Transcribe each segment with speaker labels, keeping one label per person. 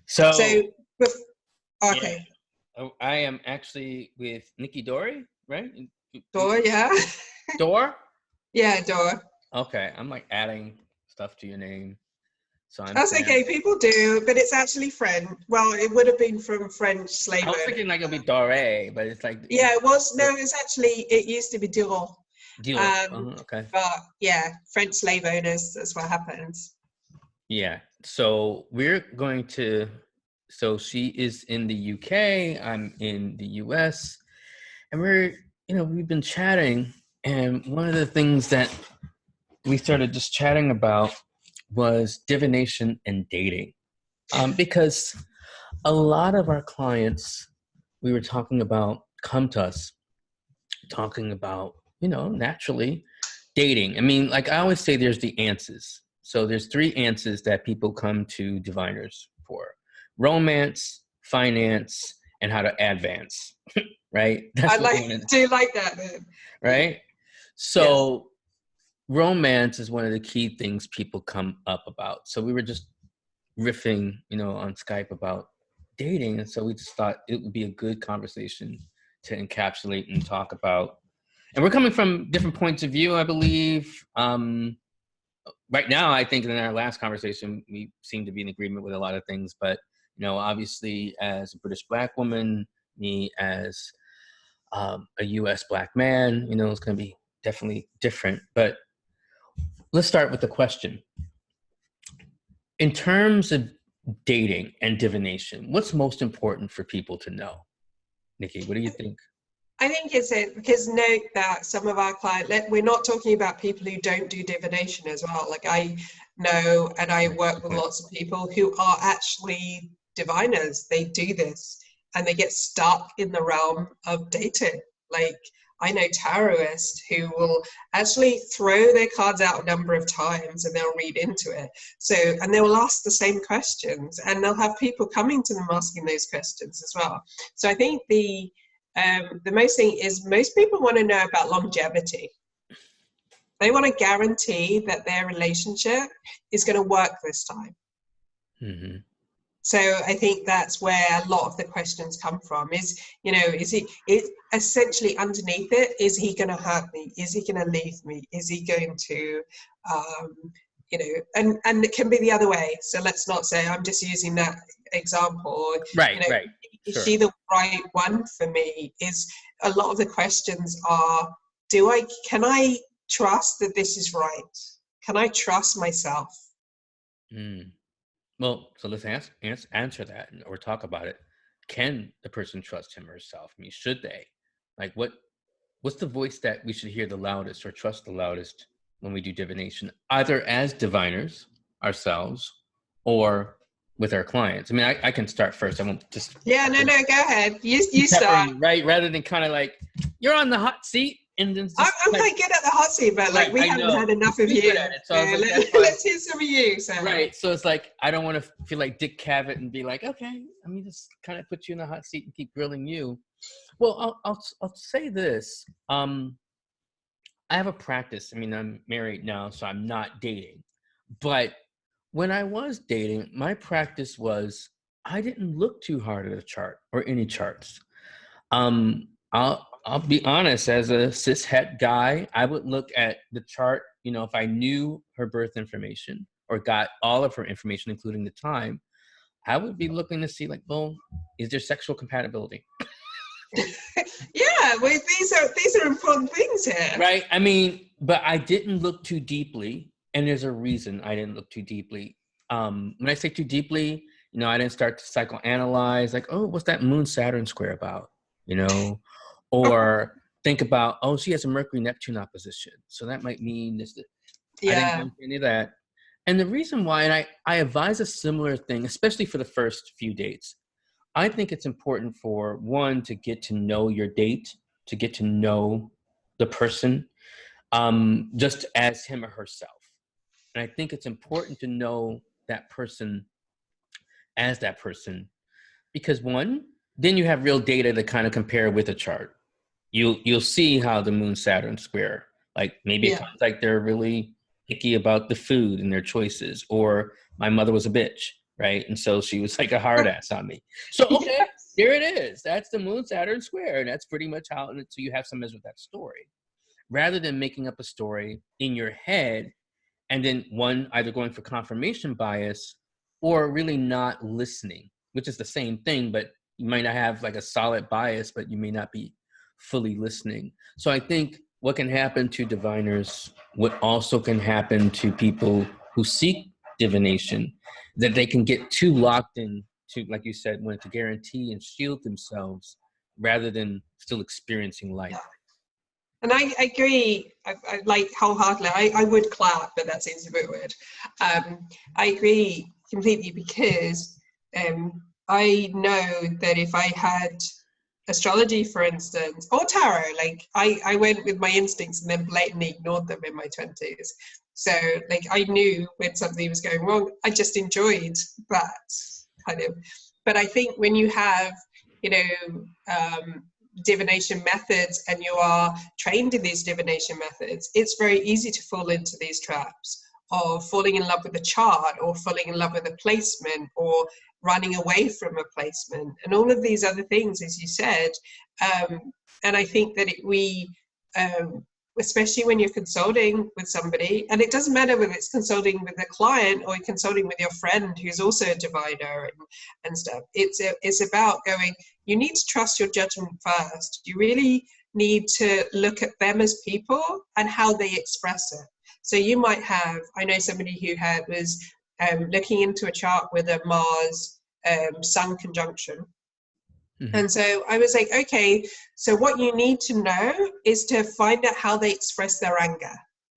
Speaker 1: So,
Speaker 2: So,
Speaker 1: yeah,
Speaker 2: okay.
Speaker 1: I am actually with Nikki Dore, right?
Speaker 2: Dore, yeah.
Speaker 1: Dore?
Speaker 2: Yeah, Dore.
Speaker 1: Okay, I'm like adding stuff to your name. So I'm
Speaker 2: That's okay, people do, but it's actually French. Well, it would have been from French slave
Speaker 1: I was
Speaker 2: owners.
Speaker 1: thinking like it'll be Dore, but it's like
Speaker 2: Yeah, it was. No, it's actually, it used to be Dore.
Speaker 1: Okay.
Speaker 2: But yeah, French slave owners, that's what happens.
Speaker 1: Yeah. So we're going to, so she is in the UK, I'm in the US, and we've been chatting, and one of the things that we started just chatting about was divination and dating. Because a lot of our clients, we were talking about, come to us talking about, naturally dating. I mean, like I always say, there's the answers. So there's three answers that people come to diviners for: romance, finance, and how to advance. Right? That's
Speaker 2: do like that. Man.
Speaker 1: Right? So romance is one of the key things people come up about. So we were just riffing, on Skype about dating. And so we just thought it would be a good conversation to encapsulate and talk about. And we're coming from different points of view, I believe. Right now, I think in our last conversation, we seem to be in agreement with a lot of things. But, obviously, as a British Black woman, me as a U.S. Black man, it's going to be definitely different. But let's start with the question. In terms of dating and divination, what's most important for people to know? Nikki, what do you think?
Speaker 2: I think it's it, because note that some of our clients, we're not talking about people who don't do divination as well. Like I know, and I work with lots of people who are actually diviners. They do this and they get stuck in the realm of dating. Like I know tarotists who will actually throw their cards out a number of times and they'll read into it. So, and they will ask the same questions and they'll have people coming to them asking those questions as well. So I think the most thing is most people want to know about longevity. They want to guarantee that their relationship is going to work this time.
Speaker 1: Mm-hmm.
Speaker 2: So I think that's where a lot of the questions come from is, is essentially underneath it, is he going to hurt me? Is he going to leave me? Is he going to, and it can be the other way. So let's not say, I'm just using that example.
Speaker 1: Right.
Speaker 2: Is
Speaker 1: Sure.
Speaker 2: she the right one for me? Is a lot of the questions are, can I trust that this is right? Can I trust myself?
Speaker 1: Well, so let's answer that or talk about it. Can the person trust him or herself? I mean, should they? Like, what's the voice that we should hear the loudest or trust the loudest when we do divination, either as diviners ourselves or with our clients? I mean, I can start first. I won't just...
Speaker 2: Yeah, no, go ahead. You start.
Speaker 1: Right, rather than kind of like, you're on the hot seat. And then
Speaker 2: I'm quite good at the hot seat, but like we haven't had enough of you.
Speaker 1: So
Speaker 2: let's hear some of you. So.
Speaker 1: Right. So it's like, I don't want to feel like Dick Cavett and be like, okay, let me just kind of put you in the hot seat and keep grilling you. Well, I'll say this. I have a practice. I mean, I'm married now, so I'm not dating. But when I was dating, my practice was I didn't look too hard at a chart or any charts. I'll be honest, as a cishet guy, I would look at the chart, if I knew her birth information or got all of her information, including the time, I would be looking to see like, well, is there sexual compatibility?
Speaker 2: Yeah, well, these are important things here.
Speaker 1: Right. I mean, but I didn't look too deeply, and there's a reason I didn't look too deeply. When I say too deeply, I didn't start to psychoanalyze, like, oh, what's that Moon-Saturn square about? Or think about, oh, she has a Mercury-Neptune opposition, so that might mean this. Yeah. I didn't go into any of that. And the reason why, and I advise a similar thing, especially for the first few dates. I think it's important for one to get to know your date, to get to know the person, just as him or herself. And I think it's important to know that person as that person, because one, then you have real data to kind of compare with a chart. You'll see how the Moon-Saturn square, like maybe it comes like they're really picky about the food and their choices, or my mother was a bitch, right? And so she was like a hard ass on me. So, okay,
Speaker 2: Yes.
Speaker 1: here it is. That's the Moon Saturn square. And that's pretty much how, so you have some measure of that story. Rather than making up a story in your head, and then one, either going for confirmation bias or really not listening, which is the same thing, but you might not have like a solid bias, but you may not be fully listening. So I think what can happen to diviners, what also can happen to people who seek divination, that they can get too locked in to, like you said, want to guarantee and shield themselves rather than still experiencing life.
Speaker 2: And I agree, I like wholeheartedly. I would clap, but that seems a bit weird. I agree completely because I know that if I had astrology, for instance, or tarot, like I went with my instincts and then blatantly ignored them in my 20s. So like I knew when something was going wrong. I just enjoyed that kind of. But I think when you have, you know, divination methods and you are trained in these divination methods, it's very easy to fall into these traps of falling in love with a chart or falling in love with a placement or running away from a placement and all of these other things, as you said. And I think that especially when you're consulting with somebody, and it doesn't matter whether it's consulting with a client or consulting with your friend who's also a diviner and stuff, it's about going, you need to trust your judgment first. You really need to look at them as people and how they express it. So you might have, I know somebody who was looking into a chart with a Mars Sun conjunction. Mm-hmm. And so I was like, okay, so what you need to know is to find out how they express their anger.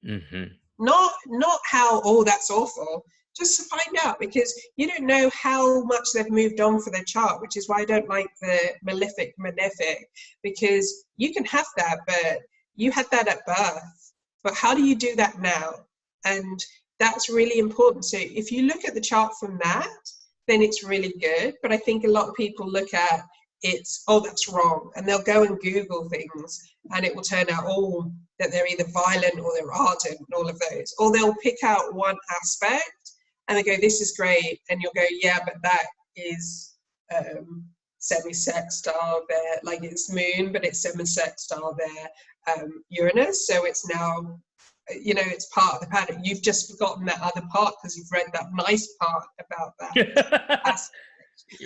Speaker 2: Mm-hmm. Not how, oh, that's awful. Just to find out, because you don't know how much they've moved on for their chart, which is why I don't like the malefic, because you can have that, but you had that at birth. But how do you do that now? And that's really important. So if you look at the chart from that, then it's really good. But I think a lot of people look at it's, oh, that's wrong. And they'll go and Google things and it will turn out, oh, that they're either violent or they're ardent and all of those. Or they'll pick out one aspect and they go, this is great. And you'll go, yeah, but that is semi-sextile there. Like it's moon, but it's semi-sextile there. Uranus. So it's now, you know, it's part of the pattern. You've just forgotten that other part because you've read that nice part about that aspect.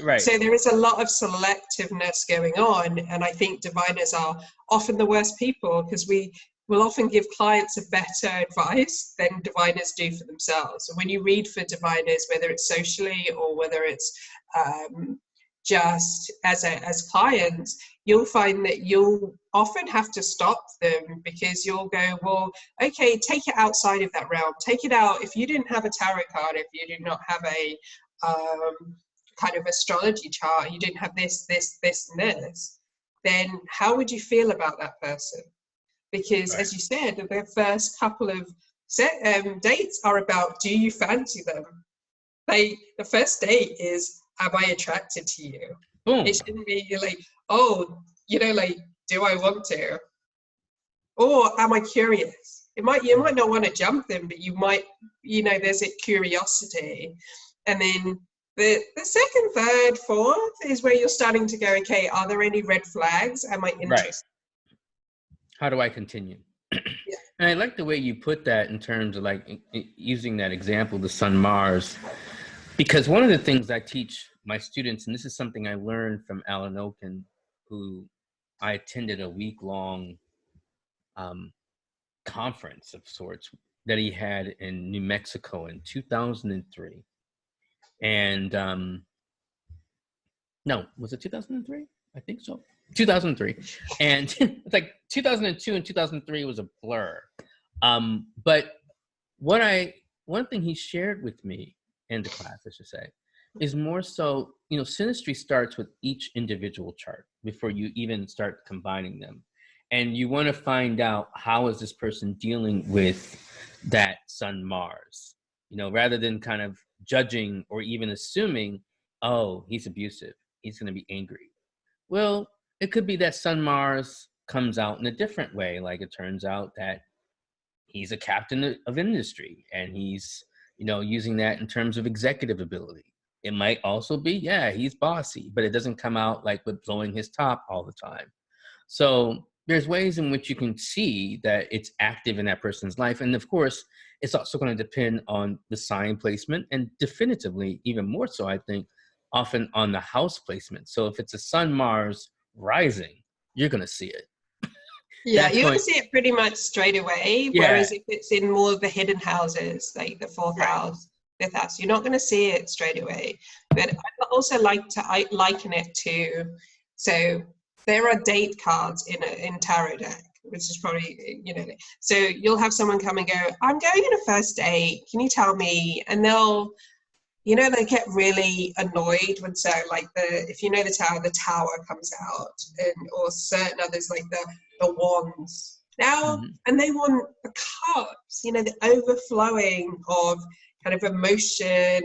Speaker 2: Right. So there is a lot of selectiveness going on, and I think diviners are often the worst people because we will often give clients a better advice than diviners do for themselves. And when you read for diviners, whether it's socially or whether it's just as clients, you'll find that you'll often have to stop them because you'll go, well, okay, take it outside of that realm. Take it out. If you didn't have a tarot card, if you did not have a kind of astrology chart, you didn't have this, and this, then how would you feel about that person? Because right. As you said, the first couple of dates are about, do you fancy them? The first date is, am I attracted to you? Boom. It shouldn't be like, oh, you know, like, do I want to? Or am I curious? You might not want to jump them, but you might, you know, there's a curiosity. And then the second, third, fourth is where you're starting to go, okay, are there any red flags? Am I interested?
Speaker 1: Right. How do I continue? Yeah. And I like the way you put that in terms of like using that example, the Sun Mars, because one of the things I teach my students, and this is something I learned from Alan Oken, who I attended a week-long conference of sorts that he had in New Mexico in 2003. And no, was it 2003? I think so. 2003. And it's like 2002 and 2003 was a blur. But one thing he shared with me in the class, I should say, is more so, you know, synastry starts with each individual chart before you even start combining them. And you want to find out, how is this person dealing with that Sun Mars, you know, rather than kind of judging or even assuming, oh, he's abusive, he's going to be angry. Well, it could be that Sun Mars comes out in a different way. Like it turns out that he's a captain of industry and he's, you know, using that in terms of executive ability. It might also be, yeah, he's bossy, but it doesn't come out like with blowing his top all the time. So there's ways in which you can see that it's active in that person's life. And of course, it's also going to depend on the sign placement, and definitively, even more so, I think, often on the house placement. So if it's a Sun Mars rising, you're going to see it.
Speaker 2: Yeah, you're going to see it pretty much straight away.
Speaker 1: Yeah.
Speaker 2: Whereas if it's in more of the hidden houses, like the fourth house, fifth house, you're not going to see it straight away. But I also like to liken it to, so there are date cards in tarot deck, which is probably, you know, so you'll have someone come and go, I'm going on a first date, can you tell me? And they'll, you know, they get really annoyed when, so like if you know the tower comes out, and or certain others like the wands now, and they want the cups, you know, the overflowing of kind of emotion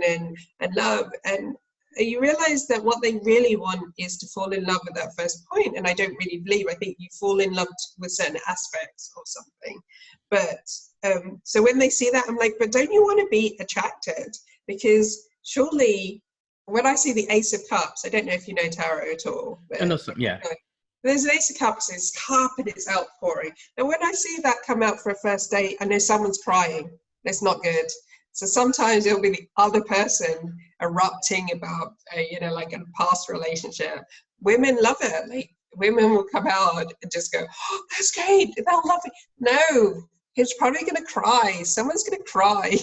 Speaker 2: and love, and you realize that what they really want is to fall in love at that first point. And I don't really believe, I think you fall in love with certain aspects of something, but so when they see that, I'm like, but don't you want to be attracted? Because surely when I see the Ace of Cups, I don't know if you know tarot at all, but
Speaker 1: I know some, yeah.
Speaker 2: There's an Ace of Cups, it's cup and it's outpouring. And when I see that come out for a first date, I know someone's crying. It's not good. So sometimes it'll be the other person erupting about, you know, like a past relationship. Women love it. Like, women will come out and just go, oh, that's great, they'll love it. No, he's probably going to cry. Someone's going to cry.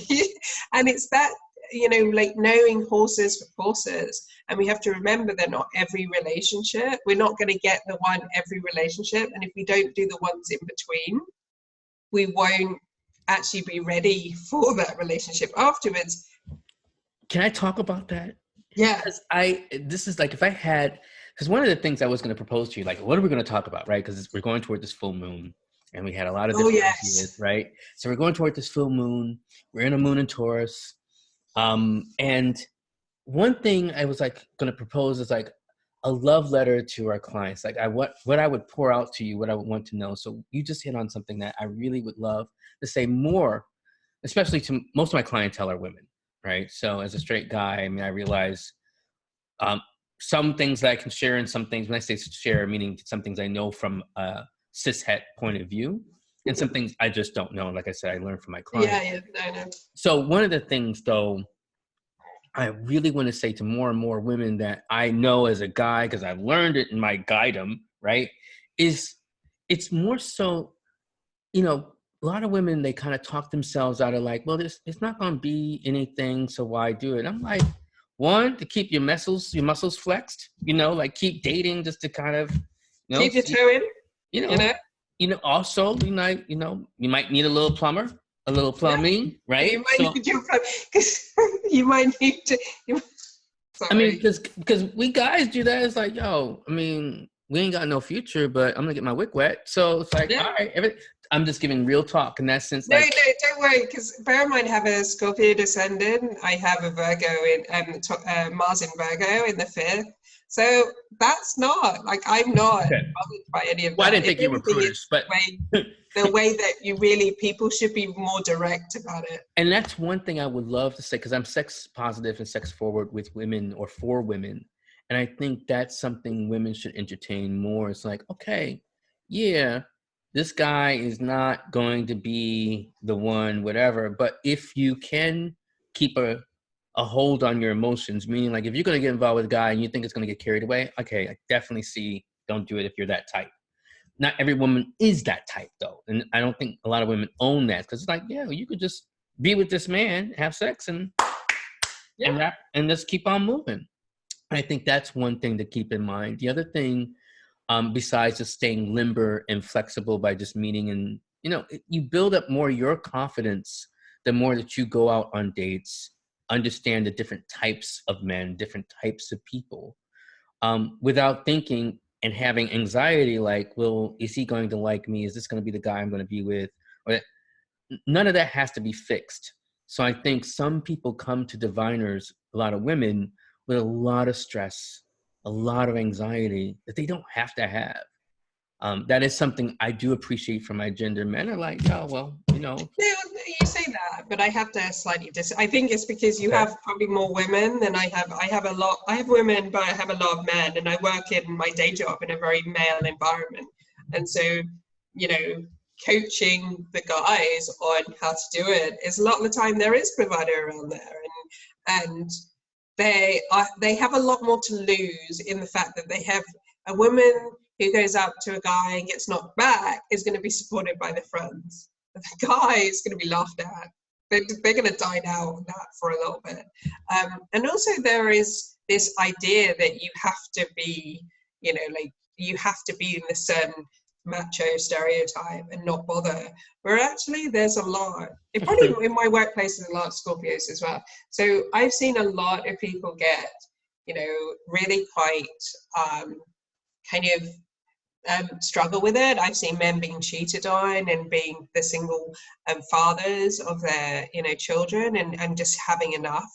Speaker 2: And it's that, you know, like knowing horses for courses. And we have to remember that not every relationship, we're not going to get the one every relationship. And if we don't do the ones in between, we won't actually be ready for that relationship afterwards.
Speaker 1: Can I talk about that?
Speaker 2: Yeah.
Speaker 1: Because this is like, if I had, because one of the things I was going to propose to you, like, what are we going to talk about, right? Because we're going toward this full moon, and we had a lot of different ideas, right? So we're going toward this full moon. We're in a moon in Taurus. And one thing I was like going to propose is like a love letter to our clients. Like what I would pour out to you, what I would want to know. So you just hit on something that I really would love to say more, especially to most of my clientele are women, right? So as a straight guy, I mean, I realize some things that I can share, and some things, when I say share, meaning some things I know from a cishet point of view, and some things I just don't know. Like I said, I learned from my clients.
Speaker 2: I know.
Speaker 1: So one of the things, though, I really want to say to more and more women that I know as a guy, because I've learned it in my guidum, right, is it's more so, you know, a lot of women, they kind of talk themselves out of like, well, it's not going to be anything, so why do it? I'm like, one, to keep your muscles flexed, you know, like keep dating just to kind of, you know,
Speaker 2: keep your toe in,
Speaker 1: you know, also, you might need a little plumber. A little plumbing, right?
Speaker 2: You might need your plumbing, because you might need to.
Speaker 1: I mean, because we guys do that. It's like, yo, I mean, we ain't got no future, but I'm gonna get my wick wet. So it's like, all right, I'm just giving real talk in that sense.
Speaker 2: No, don't worry, because bear in mind, I have a Scorpio descendant. I have a Virgo in Mars in Virgo in the 5th. So that's not, like, I'm not bothered by any of that.
Speaker 1: Well, I didn't think you were prudish, but
Speaker 2: the way that you really, people should be more direct about it.
Speaker 1: And that's one thing I would love to say, because I'm sex positive and sex forward with women or for women. And I think that's something women should entertain more. It's like, okay, yeah, this guy is not going to be the one, whatever. But if you can keep a hold on your emotions, meaning like if you're going to get involved with a guy and you think it's going to get carried away, okay, I definitely see, don't do it if you're that type. Not every woman is that type, though. And I don't think a lot of women own that, because it's like, yeah, you could just be with this man, have sex, and rap, and just keep on moving. I think that's one thing to keep in mind. The other thing, besides just staying limber and flexible by just meeting, and, you know, you build up more your confidence the more that you go out on dates, understand the different types of men, different types of people, without thinking and having anxiety like, well, is he going to like me? Is this going to be the guy I'm going to be with? Or none of that has to be fixed. So I think some people come to diviners, a lot of women, with a lot of stress, a lot of anxiety that they don't have to have. That is something I do appreciate from my gender. Men are like, oh, well, you know.
Speaker 2: No, you say that, but I have to slightly I think it's because you have probably more women than I have. I have women, but I have a lot of men, and I work in my day job in a very male environment. And so, you know, coaching the guys on how to do it is a lot of the time there is provider around there, and they have a lot more to lose in the fact that they have a woman who goes up to a guy and gets knocked back is going to be supported by the friends. The guy is going to be laughed at. They're going to dine out on that for a little bit. And also there is this idea that you have to be, you know, like you have to be in a certain macho stereotype and not bother, where actually there's a lot. It probably in my workplace there's a lot of Scorpios as well. So I've seen a lot of people get, you know, really quite kind of struggle with it. I've seen men being cheated on and being the single fathers of their, you know, children and just having enough.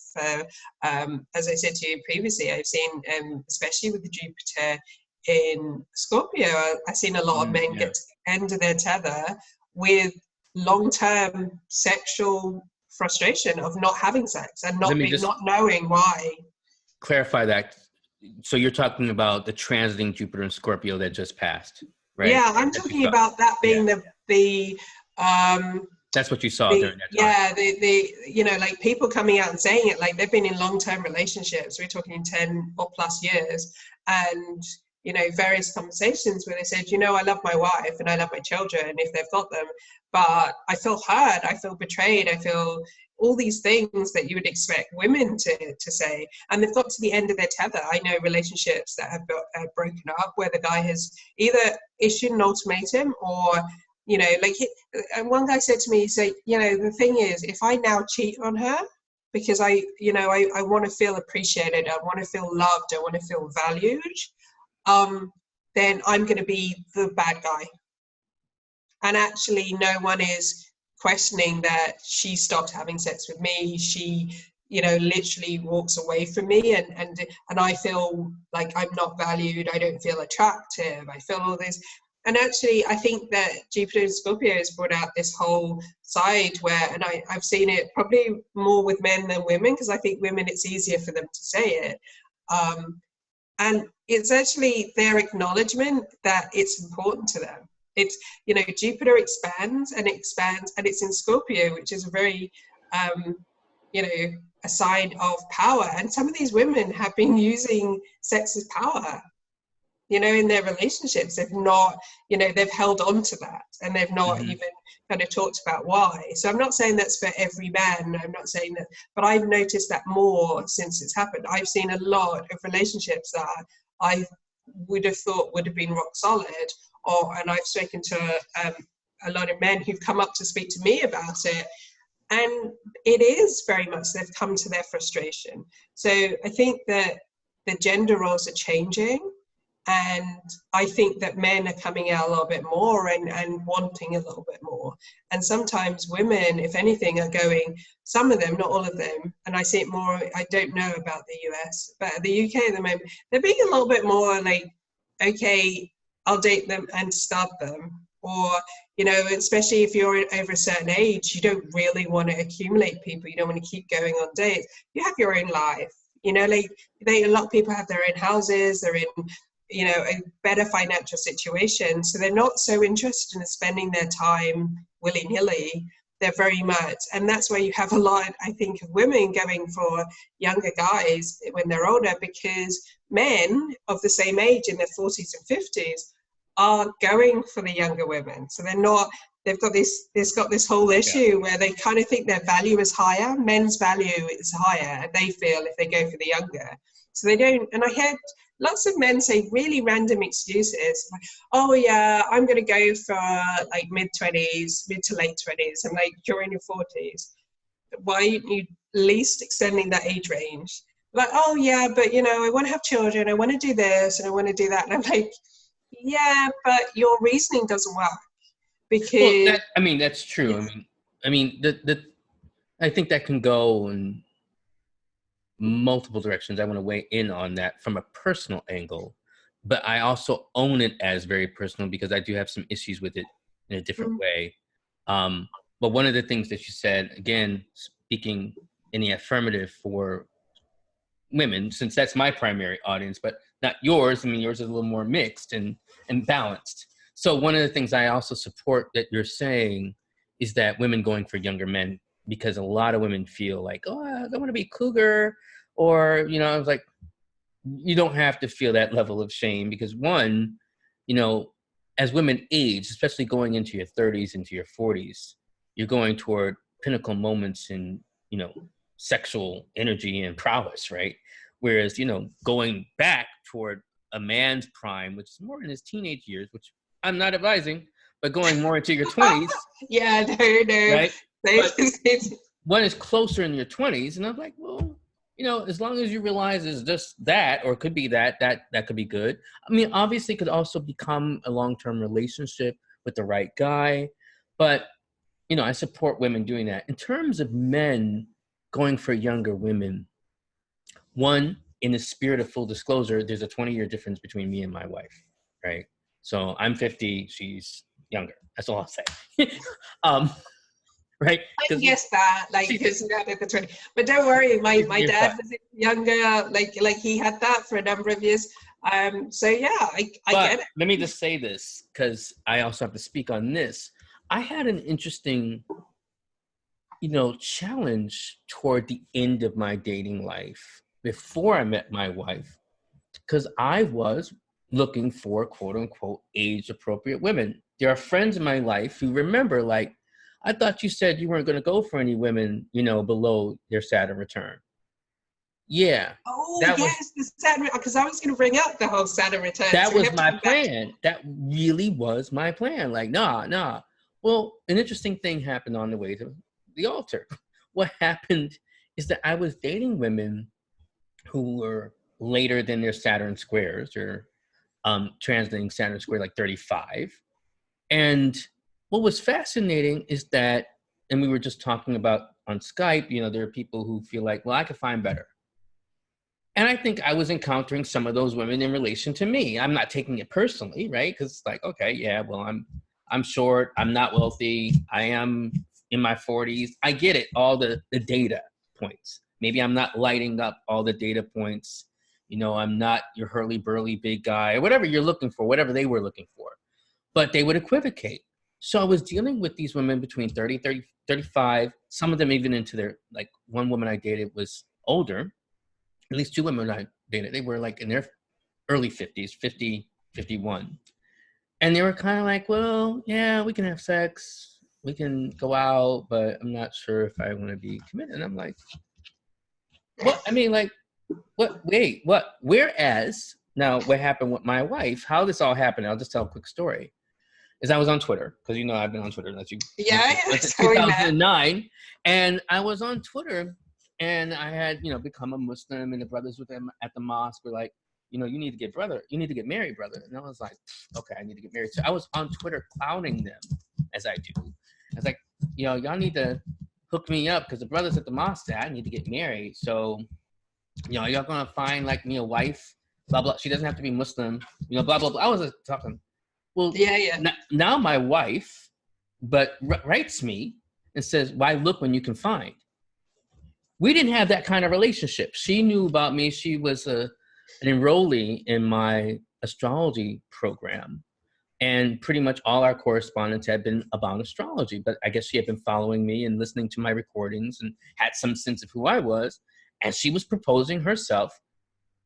Speaker 2: As I said to you previously, I've seen, especially with the Jupiter in Scorpio, I've seen a lot of men get to the end of their tether with long-term sexual frustration of not having sex and not knowing why.
Speaker 1: Clarify that. So you're talking about the transiting Jupiter and Scorpio that just passed, right?
Speaker 2: Yeah, I'm talking about that being the
Speaker 1: that's what you saw during that time.
Speaker 2: Yeah, the you know, like people coming out and saying it, like they've been in long-term relationships. We're talking 10 or plus years, and you know, various conversations where they said, you know, I love my wife and I love my children if they've got them, but I feel hurt, I feel betrayed, I feel all these things that you would expect women to say, and they've got to the end of their tether. I know relationships that have broken up where the guy has either issued an ultimatum or, you know, like one guy said to me, he said, you know, the thing is, if I now cheat on her because I want to feel appreciated, I want to feel loved, I want to feel valued, then I'm going to be the bad guy. And actually no one is questioning that she stopped having sex with me. She, you know, literally walks away from me and I feel like I'm not valued. I don't feel attractive. I feel all this. And actually, I think that Jupiter and Scorpio has brought out this whole side where, and I've seen it probably more with men than women, because I think women, it's easier for them to say it. And it's actually their acknowledgement that it's important to them. It's, you know, Jupiter expands and expands, and it's in Scorpio, which is a very, you know, a sign of power. And some of these women have been using sex as power, you know, in their relationships. They've not, you know, they've held on to that, and they've not even kind of talked about why. So I'm not saying that's for every man. I'm not saying that, but I've noticed that more since it's happened. I've seen a lot of relationships that I would have thought would have been rock solid, and I've spoken to a lot of men who've come up to speak to me about it, and it is very much they've come to their frustration. So I think that the gender roles are changing, and I think that men are coming out a little bit more and wanting a little bit more. And sometimes women, if anything, are going, some of them, not all of them, and I see it more, I don't know about the US, but the UK at the moment, they're being a little bit more like, okay, I'll date them and start them. Or, you know, especially if you're over a certain age, you don't really want to accumulate people. You don't want to keep going on dates. You have your own life. You know, like a lot of people have their own houses. They're in, you know, a better financial situation. So they're not so interested in spending their time willy-nilly. They're very much, and that's why you have a lot, I think, of women going for younger guys when they're older, because men of the same age in their 40s and 50s are going for the younger women. So they're not, they've got this whole issue where they kind of think their value is higher. Men's value is higher, and they feel, if they go for the younger. So they don't, and I had lots of men say really random excuses, like, oh yeah, I'm going to go for like mid to late 20s. I'm like, you're in your 40s. Why aren't you at least extending that age range? Like, oh yeah, but you know, I want to have children, I want to do this, and I want to do that. And I'm like, yeah, but your reasoning doesn't work, because
Speaker 1: I mean, that's true. Yeah. I mean, I think that can go in multiple directions. I want to weigh in on that from a personal angle, but I also own it as very personal because I do have some issues with it in a different way. But one of the things that you said, again, speaking in the affirmative for women, since that's my primary audience, but not yours. I mean, yours is a little more mixed and balanced. So one of the things I also support that you're saying is that women going for younger men, because a lot of women feel like, oh, I don't want to be cougar, or, you know, I was like, you don't have to feel that level of shame because one, you know, as women age, especially going into your 30s, into your 40s, you're going toward pinnacle moments in, you know, sexual energy and prowess, right? Whereas, you know, going back toward a man's prime, which is more in his teenage years, which I'm not advising, but going more into your 20s.
Speaker 2: Yeah, no.
Speaker 1: Right? But one is closer in your 20s. And I'm like, well, you know, as long as you realize it's just that, or it could be that could be good. I mean, obviously it could also become a long-term relationship with the right guy. But, you know, I support women doing that. In terms of men going for younger women, one, in the spirit of full disclosure, there's a 20-year difference between me and my wife, right? So I'm 50, she's younger. That's all I'll say. Right?
Speaker 2: I guess that, like, because the 20. But don't worry, my dad was younger, like he had that for a number of years. So yeah, I get it.
Speaker 1: Let me just say this, because I also have to speak on this. I had an interesting, you know, challenge toward the end of my dating life before I met my wife, because I was looking for quote unquote age appropriate women. There are friends in my life who remember, like, I thought you said you weren't going to go for any women, you know, below their Saturn return. Yeah.
Speaker 2: Oh, yes, the Saturn, because I was going to bring up the whole Saturn return.
Speaker 1: That was my plan. That really was my plan. Like, nah. Well, an interesting thing happened on the way to the altar. What happened is that I was dating women who were later than their Saturn squares, or translating Saturn square like 35. And what was fascinating is that, and we were just talking about on Skype, you know, there are people who feel like, well, I could find better. And I think I was encountering some of those women in relation to me. I'm not taking it personally, right? Because it's like, okay, yeah, well, I'm short, I'm not wealthy, I am in my 40s. I get it, all the data points. Maybe I'm not lighting up all the data points. You know, I'm not your hurly-burly big guy, or whatever you're looking for, whatever they were looking for. But they would equivocate. So I was dealing with these women between 30, 35, some of them even into their, like, one woman I dated was older. At least two women I dated, they were like in their early 50s, 50, 51. And they were kind of like, well, yeah, we can have sex, we can go out, but I'm not sure if I want to be committed. And I'm like, what? I mean, like, what? Wait, what? Whereas, now what happened with my wife, how this all happened, I'll just tell a quick story, is I was on Twitter, because you know I've been on Twitter since 2009. And I was on Twitter, and I had, you know, become a Muslim, and the brothers with them at the mosque were like, you know, you need to get married, brother. And I was like, okay, I need to get married. So I was on Twitter clowning them, as I do. I was like, you know, y'all need to hook me up, because the brothers at the mosque said I need to get married. So, you know, y'all gonna find like me a wife, blah, blah. She doesn't have to be Muslim, you know, blah, blah, blah. I was talking. Well, yeah. Now my wife, writes me and says, why look when you can find? We didn't have that kind of relationship. She knew about me. She was an enrollee in my astrology program. And pretty much all our correspondence had been about astrology. But I guess she had been following me and listening to my recordings and had some sense of who I was. And she was proposing herself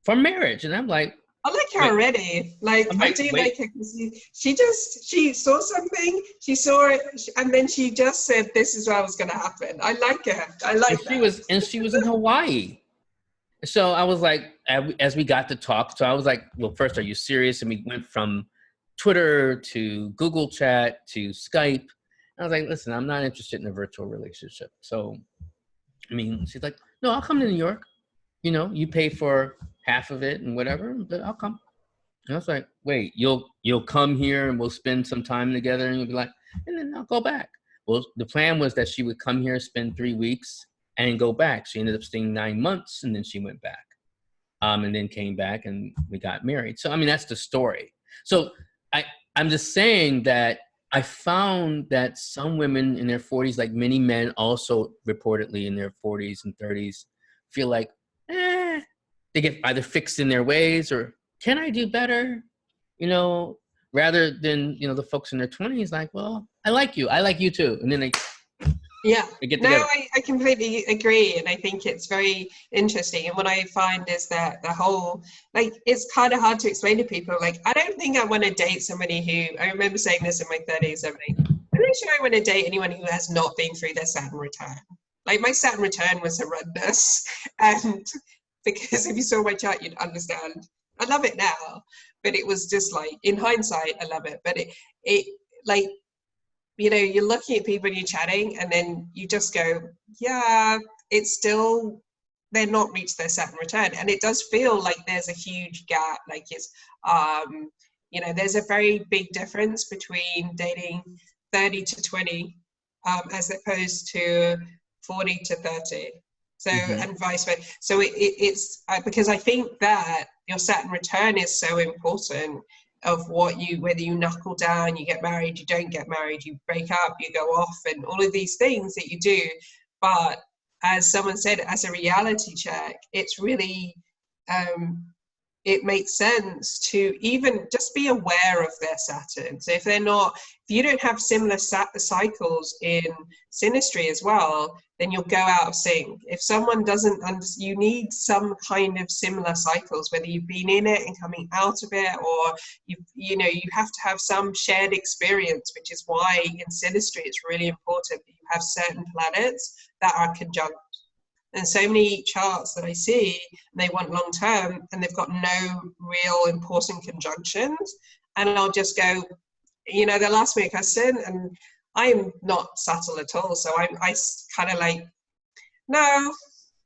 Speaker 1: for marriage. And I'm like,
Speaker 2: I like her already. Like, I do like her, because she saw something, she saw it, and then she just said, this is what was going to happen. I like her. I like that.
Speaker 1: She was in Hawaii. So I was like, as we got to talk, so I was like, well, first, are you serious? And we went from Twitter to Google Chat to Skype. And I was like, listen, I'm not interested in a virtual relationship. So, I mean, she's like, no, I'll come to New York. You know, you pay for half of it and whatever, but I'll come. And I was like, wait, you'll come here and we'll spend some time together, and you'll be like, and then I'll go back. Well, the plan was that she would come here, spend 3 weeks, and go back. She ended up staying 9 months, and then she went back. and then came back and we got married. So, I mean, that's the story. So I'm just saying that I found that some women in their 40s, like many men also reportedly in their 40s and 30s, feel like, they get either fixed in their ways or, can I do better? You know, rather than, you know, the folks in their 20s like, well, I like you too. And then they get together.
Speaker 2: I completely agree, and I think it's very interesting. And what I find is that the whole, like, it's kind of hard to explain to people. Like, I don't think I want to date somebody who, I remember saying this in my 30s, I'm not sure I want to date anyone who has not been through their Saturn return. Like, my Saturn return was horrendous, and because if you saw my chart, you'd understand. I love it now, but it was just like, in hindsight, I love it. But it like, you know, you're looking at people and you're chatting, and then you just go, yeah, it's still, they're not reached their Saturn return. And it does feel like there's a huge gap. Like it's, you know, there's a very big difference between dating 30 to 20 as opposed to 40 to 30. So, and vice versa. So it's because I think that your Saturn return is so important of what you, whether you knuckle down, you get married, you don't get married, you break up, you go off, and all of these things that you do. But as someone said, as a reality check, it's really, it makes sense to even just be aware of their Saturn. So if they're not, if you don't have similar cycles in synastry as well, then you'll go out of sync. If someone doesn't, you need some kind of similar cycles, whether you've been in it and coming out of it, or you know, you have to have some shared experience, which is why in synastry it's really important that you have certain planets that are conjunct. And so many charts that I see, they want long term and they've got no real important conjunctions. And I'll just go, you know, they'll ask me a question and I'm not subtle at all. So I kind of like, no,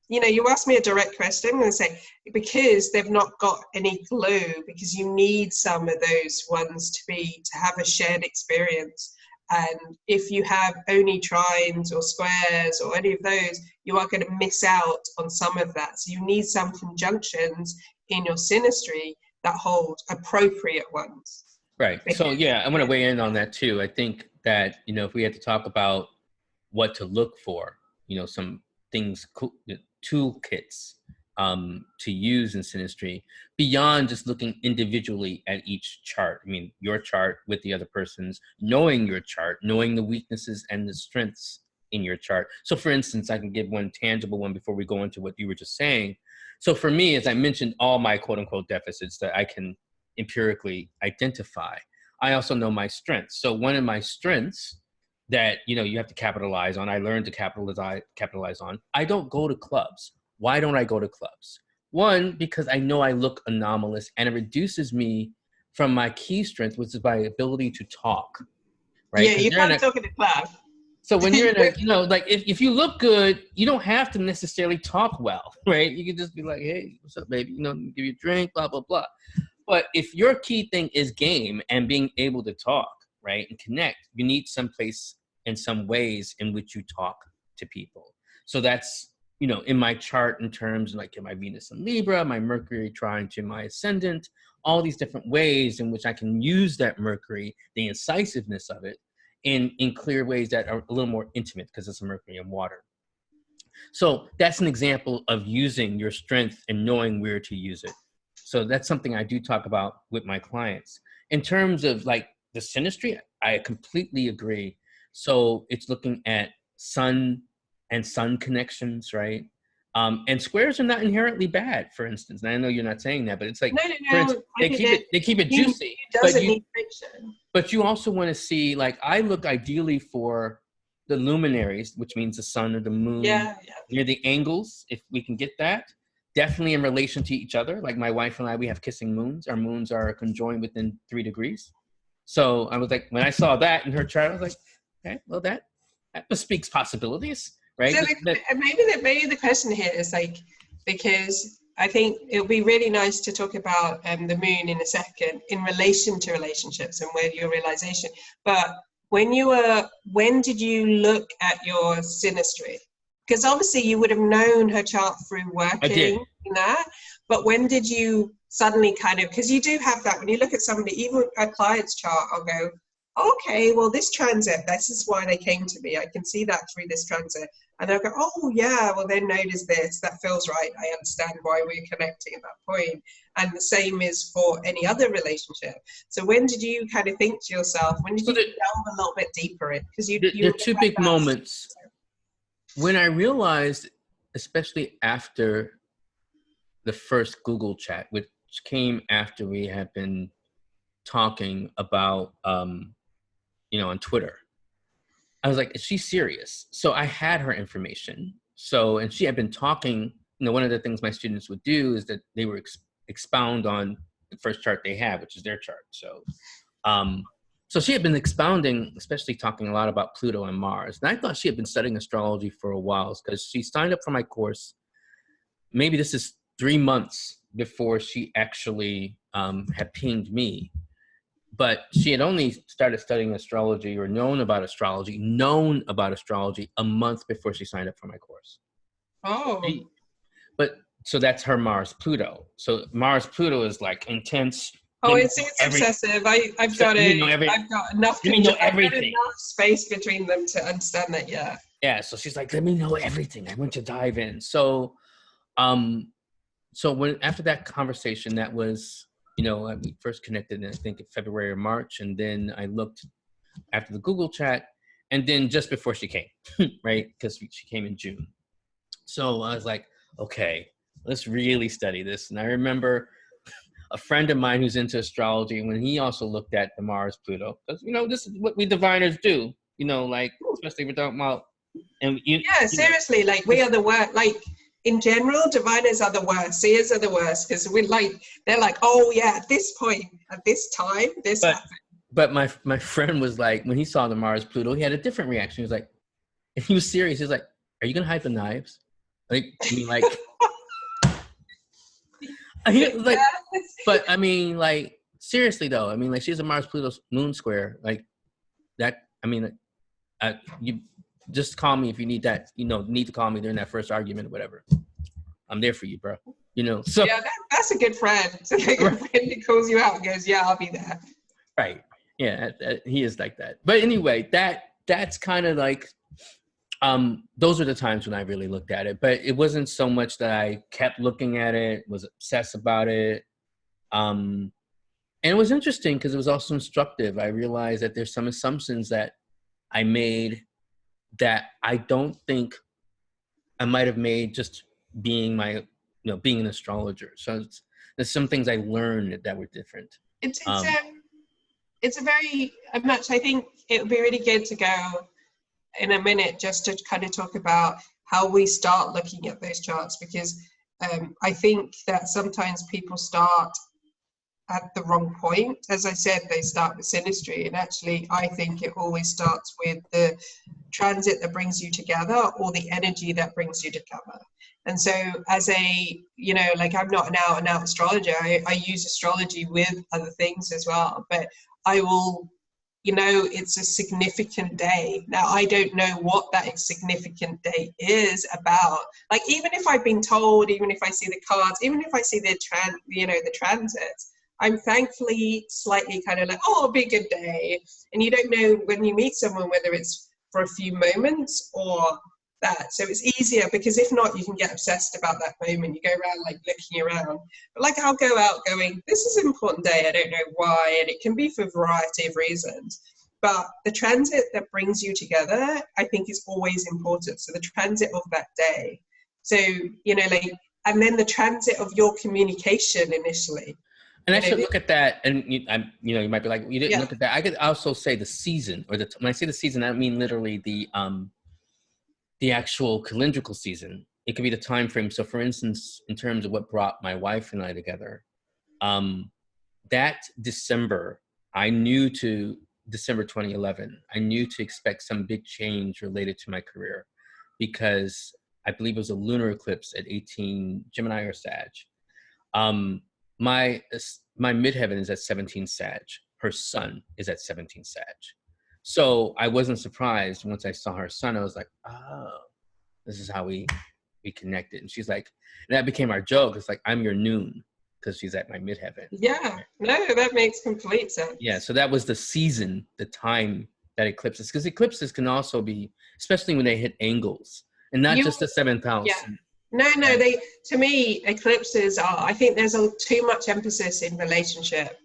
Speaker 2: you know, you ask me a direct question, I'm going to say, because they've not got any clue, because you need some of those ones to have a shared experience. And if you have only trines or squares or any of those, you are going to miss out on some of that. So you need some conjunctions in your synastry that hold appropriate ones.
Speaker 1: Right. So yeah, I'm going to weigh in on that too. I think that, you know, if we had to talk about what to look for, you know, some things, toolkits to use in synastry beyond just looking individually at each chart. I mean, your chart with the other person's, knowing your chart, knowing the weaknesses and the strengths in your chart. So for instance, I can give one tangible one before we go into what you were just saying. So for me, as I mentioned, all my quote unquote deficits that I can empirically identify, I also know my strengths. So one of my strengths that, you know, you have to capitalize on, I learned to capitalize on, I don't go to clubs. Why don't I go to clubs? One, because I know I look anomalous and it reduces me from my key strength, which is my ability to talk, right?
Speaker 2: Yeah, you can't talk in a club.
Speaker 1: So when you're in a, you know, like if you look good, you don't have to necessarily talk well, right? You can just be like, hey, what's up, baby? You know, give you a drink, blah, blah, blah. But if your key thing is game and being able to talk, right, and connect, you need some place and some ways in which you talk to people. So that's, you know, in my chart in terms of like my Venus in Libra, my Mercury trying to my ascendant, all these different ways in which I can use that Mercury, the incisiveness of it, in clear ways that are a little more intimate because it's a Mercury and water. So that's an example of using your strength and knowing where to use it. So that's something I do talk about with my clients. In terms of like the synastry, I completely agree. So it's looking at sun and sun connections, right? And squares are not inherently bad, for instance. And I know you're not saying that, but it's like,
Speaker 2: no,
Speaker 1: they keep it juicy.
Speaker 2: It doesn't need friction.
Speaker 1: But you also want to see, like, I look ideally for the luminaries, which means the sun or the moon, near the angles, if we can get that. Definitely in relation to each other. Like my wife and I, we have kissing moons. Our moons are conjoined within 3 degrees. So I was like, when I saw that in her chart, I was like, okay, well, that bespeaks possibilities, right?
Speaker 2: So maybe the question here is like, because I think it'll be really nice to talk about the moon in a second in relation to relationships and where your realization. But when did you look at your synastry? Because obviously you would have known her chart through working in that. But when did you suddenly kind of, because you do have that when you look at somebody, even a client's chart, I'll go, okay, well, this transit, this is why they came to me. I can see that through this transit. And they'll go, oh, yeah, well, their node is this. That feels right. I understand why we're connecting at that point. And the same is for any other relationship. So when did you kind of think to yourself, when did you delve a little bit deeper in? Because
Speaker 1: there are two big moments. When I realized, especially after the first Google chat, which came after we had been talking about, you know, on Twitter, I was like, is she serious? So I had her information. So, and she had been talking, you know, one of the things my students would do is that they were expound on the first chart they have, which is their chart. So, so she had been expounding, especially talking a lot about Pluto and Mars. And I thought she had been studying astrology for a while because she signed up for my course. Maybe this is 3 months before she actually had pinged me. But she had only started studying astrology or known about astrology a month before she signed up for my course.
Speaker 2: Oh.
Speaker 1: But so that's her Mars-Pluto. So Mars-Pluto is like intense.
Speaker 2: Oh, it's obsessive. I've got enough space between them to understand that. Yeah.
Speaker 1: Yeah. So she's like, let me know everything. I want to dive in. So, so when after that conversation, that was, you know, we first connected in, I think, in February or March, and then I looked after the Google chat, and then just before she came, right? Because she came in June. So I was like, okay, let's really study this. And I remember a friend of mine who's into astrology, when he also looked at the Mars-Pluto, because, you know, this is what we diviners do, you know, like, especially if we're talking about, and
Speaker 2: seriously, like, we are the worst, like, in general, diviners are the worst, seers are the worst, because we're like, they're like, oh yeah, at this point, at this time, this happened.
Speaker 1: But my friend was like, when he saw the Mars-Pluto, he had a different reaction. He was like, and he was serious. He was like, are you going to hide the knives? Like, I mean, like, like, but I mean, like, seriously though, I mean, like, she has a Mars-Pluto moon square, like that. I mean, you just call me if you need that, you know, need to call me during that first argument or whatever. I'm there for you, bro. You know, so
Speaker 2: yeah, that's a good friend. So a good friend who calls you out and goes, yeah, I'll be there.
Speaker 1: Right. Yeah, he is like that. But anyway, that's kind of like, those are the times when I really looked at it. But it wasn't so much that I kept looking at it, was obsessed about it. And it was interesting because it was also instructive. I realized that there's some assumptions that I made that I don't think I might have made just being being an astrologer. So there's some things I learned that were different.
Speaker 2: It's a very much, I think it would be really good to go in a minute just to kind of talk about how we start looking at those charts, because I think that sometimes people start at the wrong point. As I said, they start with synastry, and actually I think it always starts with the transit that brings you together, or the energy that brings you together. And so as a, you know, like, I'm not an out and out astrologer. I use astrology with other things as well, but I will, you know, it's a significant day. Now, I don't know what that significant day is about. Like, even if I've been told, even if I see the cards, even if I see the transits, I'm thankfully slightly kind of like, oh, it'll be a good day. And you don't know when you meet someone whether it's for a few moments or that. So it's easier, because if not, you can get obsessed about that moment. You go around like looking around. But like, I'll go out going, this is an important day. I don't know why. And it can be for a variety of reasons. But the transit that brings you together, I think, is always important. So the transit of that day. So, you know, like, and then the transit of your communication initially.
Speaker 1: And I should look at that, and you might be like, you didn't look at that. I could also say the season, or when I say the season, I don't mean literally the actual calendrical season. It could be the time frame. So, for instance, in terms of what brought my wife and I together, that December, December 2011, I knew to expect some big change related to my career, because I believe it was a lunar eclipse at 18 Gemini or Sag. My midheaven is at 17 Sag. Her sun is at 17 Sag. So I wasn't surprised once I saw her sun. I was like, oh, this is how we we connected. And she's like, and that became our joke. It's like, I'm your noon, because she's at my midheaven.
Speaker 2: Yeah, no, that makes complete sense.
Speaker 1: Yeah, so that was the season, the time that eclipses, because eclipses can also be, especially when they hit angles, and not just the 7th house.
Speaker 2: Yeah. No, they, to me, eclipses are, I think there's too much emphasis in relationship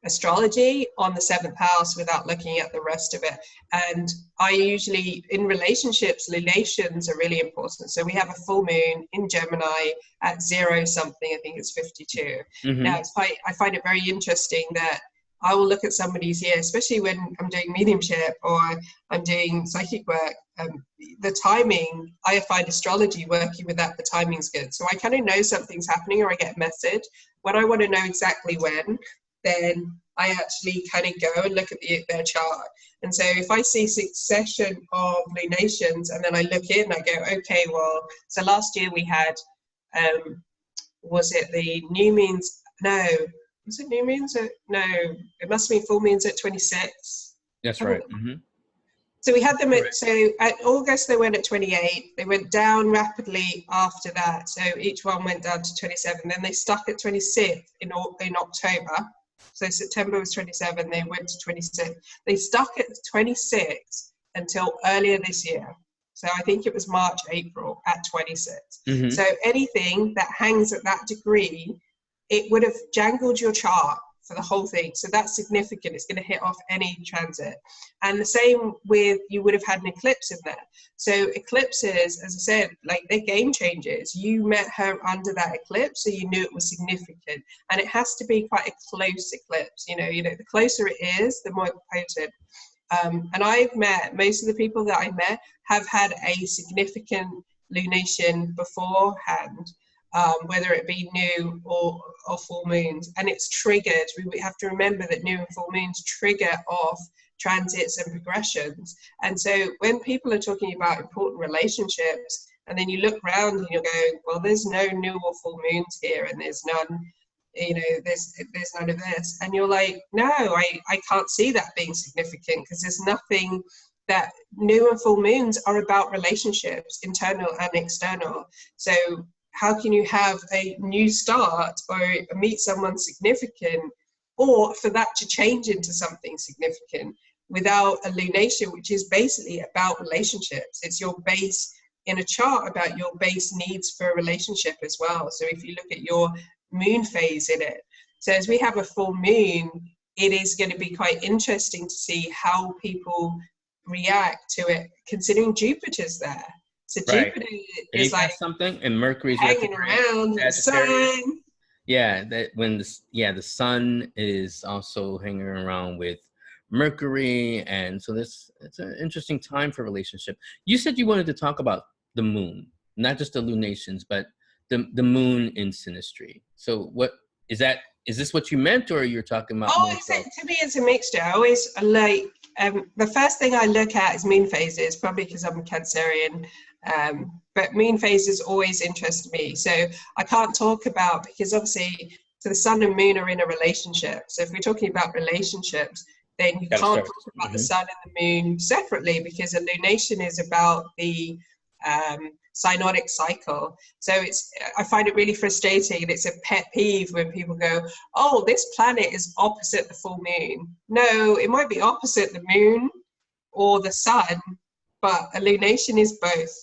Speaker 2: astrology on the 7th house without looking at the rest of it. And I usually, in relationships, lunations are really important. So we have a full moon in Gemini at 0 something, I think it's 52. Now, I find it very interesting that I will look at somebody's year, especially when I'm doing mediumship or I'm doing psychic work. The timing, I find astrology working with that, the timing's good. So I kind of know something's happening, or I get a message. When I want to know exactly when, then I actually kind of go and look at their chart. And so if I see succession of lunations and then I look in, I go, okay, well, so last year we had, was it the new moons? No. Was it new moons? No, it must have been full moons at 26.
Speaker 1: That's right.
Speaker 2: So we had them at August, they went at 28. They went down rapidly after that. So each one went down to 27. Then they stuck at 26 in October. So September was 27. They went to 26. They stuck at 26 until earlier this year. So I think it was March, April at 26. So anything that hangs at that degree, it would have jangled your chart for the whole thing. So that's significant. It's going to hit off any transit. And the same with, you would have had an eclipse in there. So eclipses, as I said, like, they're game changers. You met her under that eclipse, so you knew it was significant. And it has to be quite a close eclipse. You know, the closer it is, the more potent. And I've met, most of the people that I met have had a significant lunation beforehand. Whether it be new or full moons, and it's triggered. We have to remember that new and full moons trigger off transits and progressions. And so when people are talking about important relationships, and then you look around and you're going, well, there's no new or full moons here, and there's none, there's none of this, and you're like, no, I can't see that being significant, because there's nothing. That new and full moons are about relationships, internal and external. So how can you have a new start or meet someone significant, or for that to change into something significant without a lunation, which is basically about relationships? It's your base in a chart, about your base needs for a relationship as well. So if you look at your moon phase in it, so as we have a full moon, it is going to be quite interesting to see how people react to it, considering Jupiter's there. So Jupiter is like
Speaker 1: something, and Mercury's
Speaker 2: hanging around the sun.
Speaker 1: Yeah, that when the sun is also hanging around with Mercury, and so it's an interesting time for relationship. You said you wanted to talk about the moon, not just the lunations, but the moon in synastry. So what is that? Is this what you meant, or you're talking about?
Speaker 2: Oh, to me, it's a mixture. I always like, the first thing I look at is moon phases, probably because I'm Cancerian. But moon phases always interest me. So I can't talk about, because obviously, so the sun and moon are in a relationship. So if we're talking about relationships, then you can't talk about the sun and the moon separately, because a lunation is about the synodic cycle. So I find it really frustrating, and it's a pet peeve when people go, oh, this planet is opposite the full moon. No, it might be opposite the moon or the sun, but a lunation is both.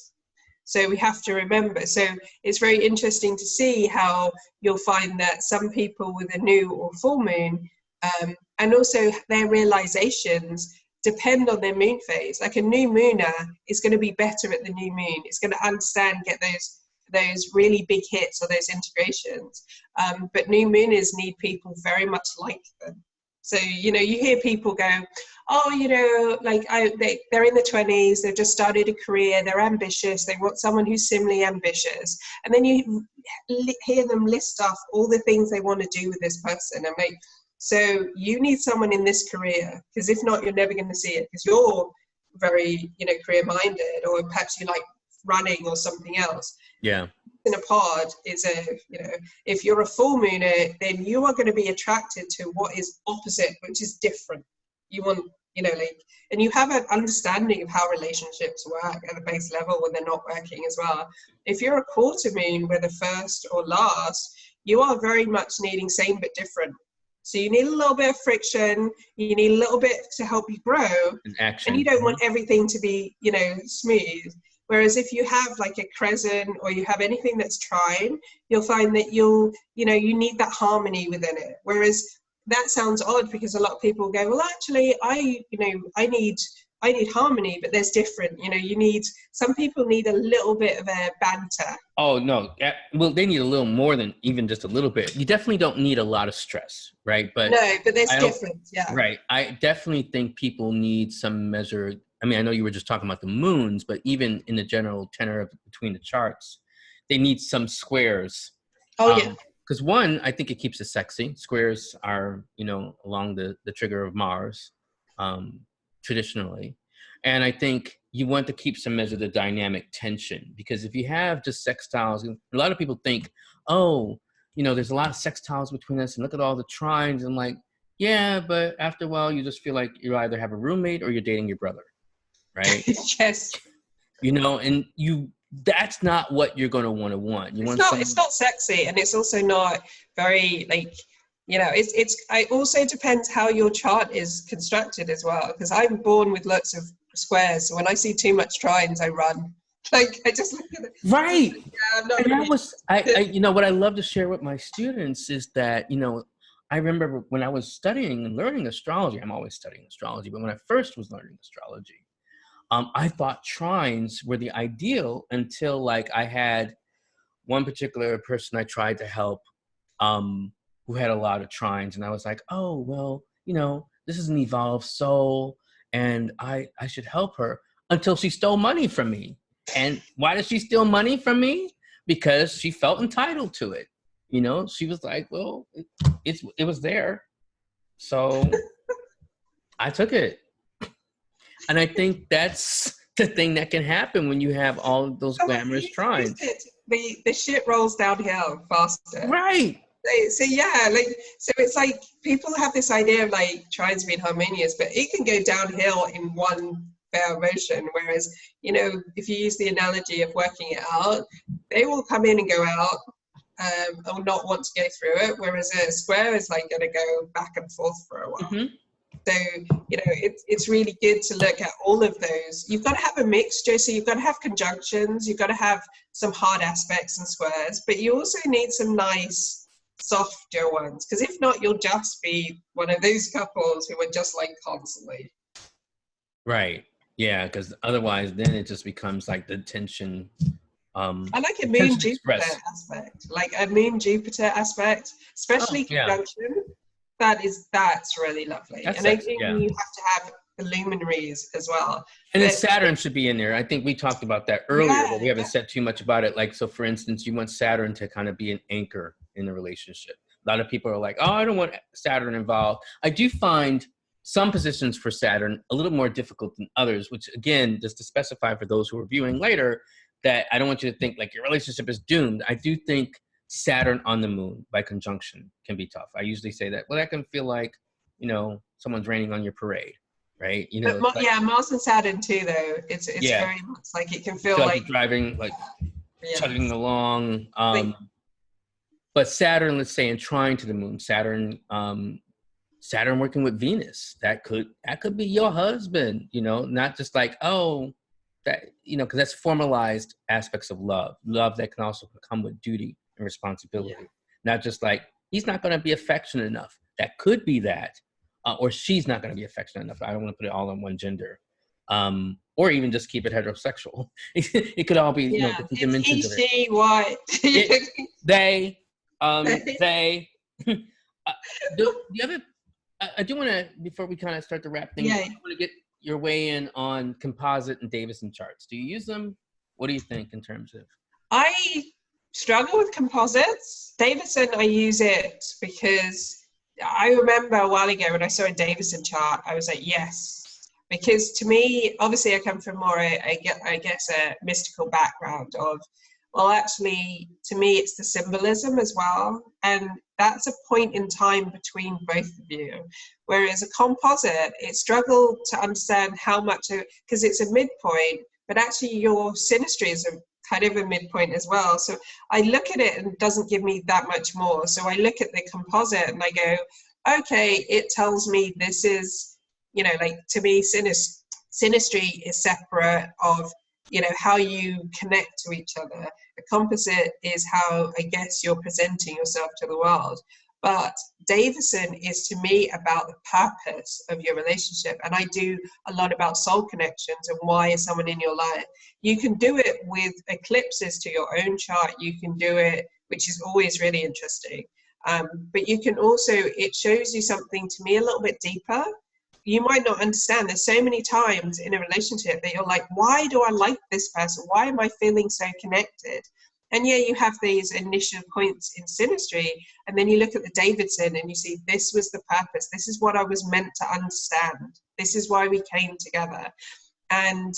Speaker 2: So we have to remember. So it's very interesting to see how you'll find that some people with a new or full moon, and also their realizations, depend on their moon phase. Like a new mooner is going to be better at the new moon. It's going to understand, get those really big hits or those integrations. But new mooners need people very much like them. So, you hear people go, oh, like they're in their 20s, they've just started a career, they're ambitious, they want someone who's similarly ambitious. And then you hear them list off all the things they want to do with this person. I'm like, so you need someone in this career, because if not, you're never going to see it, because you're very, career-minded, or perhaps you like running or something else.
Speaker 1: Yeah.
Speaker 2: In a pod is if you're a full mooner, then you are going to be attracted to what is opposite, which is different. You want you know, like, and you have an understanding of how relationships work at the base level when they're not working as well. If you're a quarter moon, whether first or last, you are very much needing same but different. So you need a little bit of friction, you need a little bit to help you grow, and you don't want everything to be, you know, smooth. Whereas if you have like a crescent or you have anything that's trine, you'll find that you need that harmony within it. Whereas that sounds odd because a lot of people go, well, actually, I need harmony, but there's different, you know, some people need a little bit of a banter.
Speaker 1: Oh, no. Well, they need a little more than even just a little bit. You definitely don't need a lot of stress, right? But
Speaker 2: no, but there's difference, yeah.
Speaker 1: Right. I definitely think people need some measure. I mean, I know you were just talking about the moons, but even in the general tenor between the charts, they need some squares.
Speaker 2: Oh, yeah.
Speaker 1: Because one, I think it keeps it sexy. Squares are, you know, along the trigger of Mars, traditionally. And I think you want to keep some measure of the dynamic tension, because if you have just sextiles, a lot of people think, oh, you know, there's a lot of sextiles between us and look at all the trines. And like, yeah, but after a while, you just feel like you either have a roommate or you're dating your brother, right?
Speaker 2: Yes.
Speaker 1: You know, and that's not what you're going to want.
Speaker 2: It's not sexy, and it's also not very, like, you know, it also depends how your chart is constructed as well, because I'm born with lots of squares, so when I see too much trines, I run. Like, I just look at it.
Speaker 1: Right.
Speaker 2: Yeah,
Speaker 1: you know, what I love to share with my students is that, you know, I remember when I was studying and learning astrology, I'm always studying astrology, but when I first was learning astrology, I thought trines were the ideal until, like, I had one particular person I tried to help who had a lot of trines, and I was like, oh, well, you know, this is an evolved soul, and I should help her, until she stole money from me. And why did she steal money from me? Because she felt entitled to it. You know, she was like, well, it was there, so I took it. And I think that's the thing that can happen when you have all of those glamorous trines.
Speaker 2: The shit rolls downhill faster.
Speaker 1: Right.
Speaker 2: So yeah, like, so it's like people have this idea of like trines being harmonious, but it can go downhill in one fair motion. Whereas, you know, if you use the analogy of working it out, they will come in and go out, or not want to go through it. Whereas a square is like going to go back and forth for a while. Mm-hmm. So, you know, it's really good to look at all of those. You've got to have a mixture. So you've got to have conjunctions. You've got to have some hard aspects and squares, but you also need some nice, softer ones. Because if not, you'll just be one of those couples who are just like constantly.
Speaker 1: Right. Yeah. Because otherwise, then it just becomes like the tension.
Speaker 2: I like a Moon-Jupiter aspect. Like a Moon-Jupiter aspect, especially conjunction. That's really lovely. And I think you have to have the luminaries as well.
Speaker 1: And then Saturn should be in there. I think we talked about that earlier, but we haven't said too much about it. Like, so for instance, you want Saturn to kind of be an anchor in the relationship. A lot of people are like, oh, I don't want Saturn involved. I do find some positions for Saturn a little more difficult than others, which again, just to specify for those who are viewing later, that I don't want you to think like your relationship is doomed. I do think Saturn on the moon by conjunction can be tough. I usually say that, well, that can feel like, you know, someone's raining on your parade, right? You know,
Speaker 2: but, yeah, Mars and Saturn too, though. It's very much like it can feel like
Speaker 1: driving, like chugging along. But Saturn, let's say, in trine to the moon, Saturn working with Venus, that could be your husband, you know, not just like, oh, that, you know, because that's formalized aspects of love that can also come with duty and responsibility, not just like, he's not going to be affectionate enough. That could be that, or she's not going to be affectionate enough. I don't want to put it all on one gender, or even just keep it heterosexual. It could all be, you know, different dimensions of it.
Speaker 2: She, what?
Speaker 1: They. The other, I do want to, before we kind of start to wrap things, I want to get your weigh in on Composite and Davison charts. Do you use them? What do you think in terms of?
Speaker 2: I struggle with Composites. Davison, I use it because I remember a while ago when I saw a Davison chart, I was like, yes. Because to me, obviously I come from more, I guess, a mystical background of Well, actually, to me, it's the symbolism as well. And that's a point in time between both of you. Whereas a composite, it struggled to understand how much, because it's a midpoint, but actually your synastry is a kind of a midpoint as well. So I look at it and it doesn't give me that much more. So I look at the composite and I go, okay, it tells me this is, you know, like to me, synastry is separate of, you know, how you connect to each other. A composite is how, I guess, you're presenting yourself to the world. But Davison is to me about the purpose of your relationship. And I do a lot about soul connections and why is someone in your life. You can do it with eclipses to your own chart. You can do it, which is always really interesting. But you can also, it shows you something to me a little bit deeper. You might not understand. There's so many times in a relationship that you're like, why do I like this person? Why am I feeling so connected? And yeah, you have these initial points in synastry, and then you look at the Davison and you see this was the purpose. This is what I was meant to understand. This is why we came together. And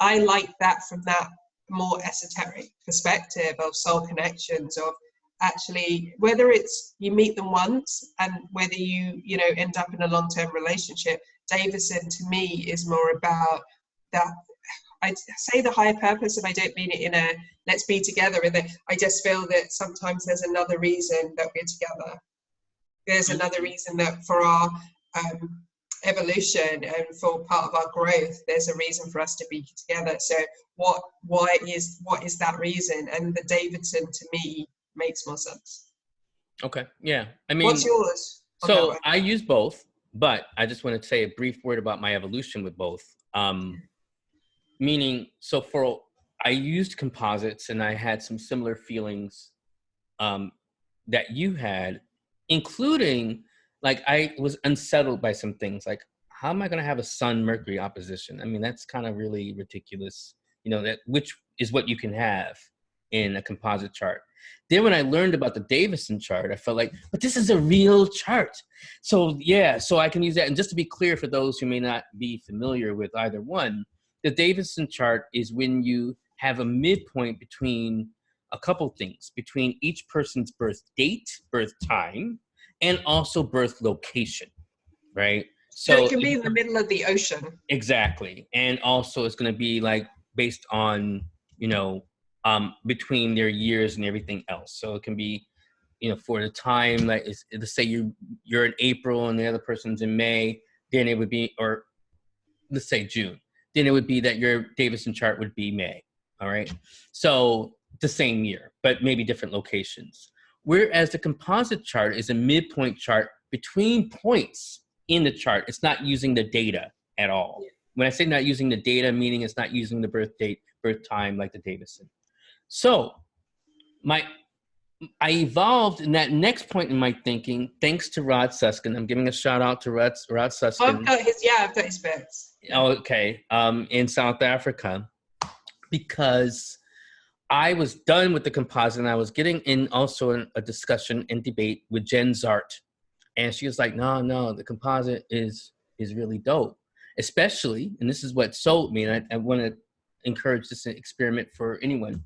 Speaker 2: I like that from that more esoteric perspective of soul connections, of actually whether it's you meet them once and whether you know end up in a long-term relationship. Davison to me is more about that. I say the higher purpose, and I don't mean it in a let's be together. And I just feel that sometimes there's another reason that we're together. There's another reason that for our evolution and for part of our growth, there's a reason for us to be together. So what is that reason? And the Davison to me makes more sense.
Speaker 1: Okay. Yeah. I mean,
Speaker 2: what's yours?
Speaker 1: So I use both, but I just want to say a brief word about my evolution with both. Meaning, so I used composites and I had some similar feelings that you had, including like I was unsettled by some things like, how am I going to have a Sun-Mercury opposition? I mean, that's kind of really ridiculous, you know, that which is what you can have in a composite chart. Then when I learned about the Davison chart, I felt like, but this is a real chart. So yeah, so I can use that. And just to be clear for those who may not be familiar with either one, the Davison chart is when you have a midpoint between a couple things, between each person's birth date, birth time, and also birth location, right?
Speaker 2: So it can be in the middle of the ocean.
Speaker 1: Exactly. And also it's going to be like based on, you know, between their years and everything else. So it can be, you know, for the time, like let's say you're in April and the other person's in May, then it would be, or let's say June, then it would be that your Davison chart would be May. All right. So the same year, but maybe different locations. Whereas the composite chart is a midpoint chart between points in the chart. It's not using the data at all. Yeah. When I say not using the data, meaning it's not using the birth date, birth time like the Davison. So I evolved in that next point in my thinking, thanks to Rod Susskind. I'm giving a shout out to Rod Susskind.
Speaker 2: I've got his books.
Speaker 1: Okay, in South Africa, because I was done with the composite and I was getting in also a discussion and debate with Jen Zart. And she was like, no, the composite is really dope. Especially, and this is what sold me, and I want to encourage this experiment for anyone,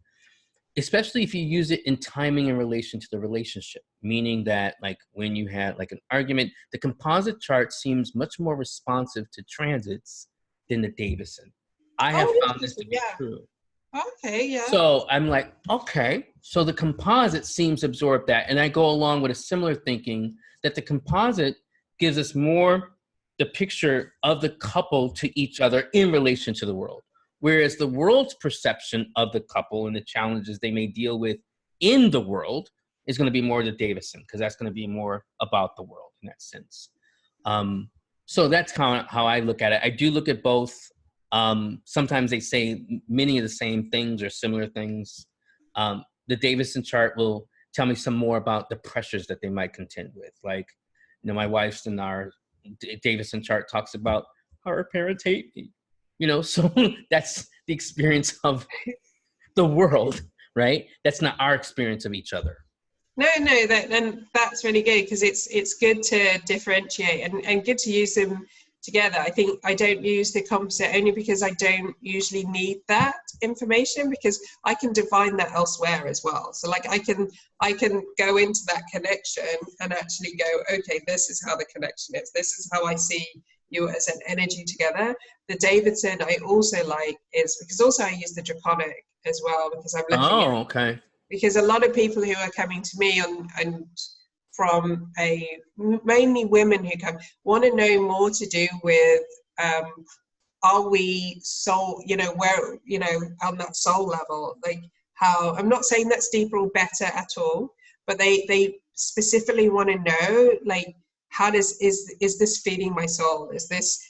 Speaker 1: especially if you use it in timing in relation to the relationship, meaning that like when you had like an argument, the composite chart seems much more responsive to transits than the Davison. I have found this to be true.
Speaker 2: Okay, yeah.
Speaker 1: So I'm like, okay, so the composite seems to absorb that. And I go along with a similar thinking that the composite gives us more the picture of the couple to each other in relation to the world. Whereas the world's perception of the couple and the challenges they may deal with in the world is going to be more the Davison, because that's going to be more about the world in that sense. So that's kind of how I look at it. I do look at both. Sometimes they say many of the same things or similar things. The Davison chart will tell me some more about the pressures that they might contend with. Like, you know, my wife's in our Davison chart talks about her parents hate me. You know, so that's the experience of the world, right? That's not our experience of each other.
Speaker 2: No, that's really good, because it's good to differentiate and good to use them together. I think I don't use the composite only because I don't usually need that information, because I can define that elsewhere as well. So like I can go into that connection and actually go, okay, this is how the connection is. This is how I see you as an energy together. The Davison I also like is because also I use the draconic as well, because I'm looking at,
Speaker 1: okay.
Speaker 2: Because a lot of people who are coming to me and from mainly women who come want to know more to do with are we soul, where, on that soul level, like how, I'm not saying that's deeper or better at all, but they specifically want to know, like, how is this feeding my soul?